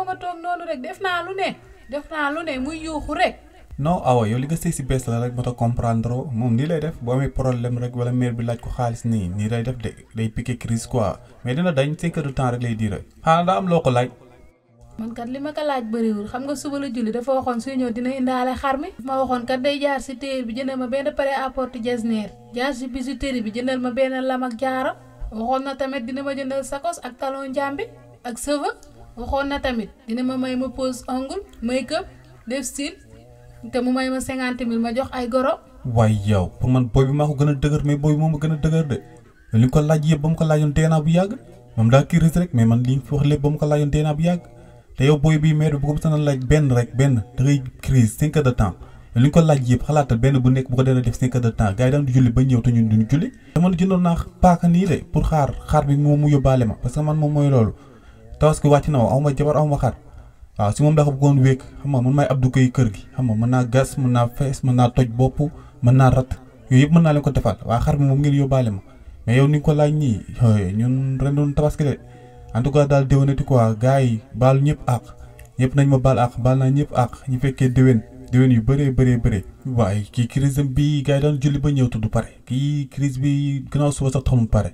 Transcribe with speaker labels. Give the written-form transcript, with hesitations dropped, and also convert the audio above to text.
Speaker 1: yow nga toog noonu rek def naa lu ne muy yuuxu rek.
Speaker 2: non awa yow li nga sëy si bees la rek moo tax comprendre moom nii lay def boo amee problème rek wala mère bi laaj ko xaalis nii lay def de day piqué crise quoi mais dina dañ 5 heures de temps rek lay diire xanaa daa am loo ko laaj.
Speaker 1: man kat li ma ko laaj bëriwul xam nga suba la julli dafa waxoon suy ñëw dina indaale xar mi. ma waxoon kat day jaar si téer bi jëndal ma benn prêt-à-porter jasneer jaar si bijouterie bi jëndal ma benn lam ak jaaro waxoon na tamit dina ma jëndal sakos ak talon njàmbi ak cheveux waxoon na tamit dina ma may ma pose ongle make-up def style te mu may ma 50 000 ma jox ay goro.
Speaker 2: waaye yow pour man booy bi maa ko gën a dëgër mais booy bi moom a gën a dëgër de li nga ko laaj yëpp ba mu ko laajoon deenaa bu yàgg moom daa crise rek mais man li nga fi wax lépp ba mu ko laajoon deenaa bu yàgg te yow booy bi mère bi bu ko mësana laaj benn da ngay crise 5 heures de temps li nga ko laaj yëpp xalaatal benn bu nekk bu ko dee def 5 heures de temps gars yi daan di julli ba ñëw te ñun duñu julli dama jëndoon naa paaka nii de pour xaar bi moom mu yóbbaale ma parce que man moom mooy loolu tabaski wàcc na aw ma jabar aw ma xar waaw si moom dafa bëggoon wékk xam nga man may Abdou Gueye kër gi xam nga mën naa gas mën naa fees mën naa toj bopp mën naa rat yooyu yëpp mën naa leen ko defal waaye xar bi moom ngeen yóbbaale ma mais yow ni nga ko laaj nii ñun ren doon tabaski de en tout cas daal déwénati quoi gars yi baalu ñëpp àq ñëpp nañ ma baal naa ñëpp àq ñu fekkee déwén yu bëree waaye kii crise bi gars yi daan julli ba ñëw tudd pare kii crise bi gannaaw suba sax taxul mu pare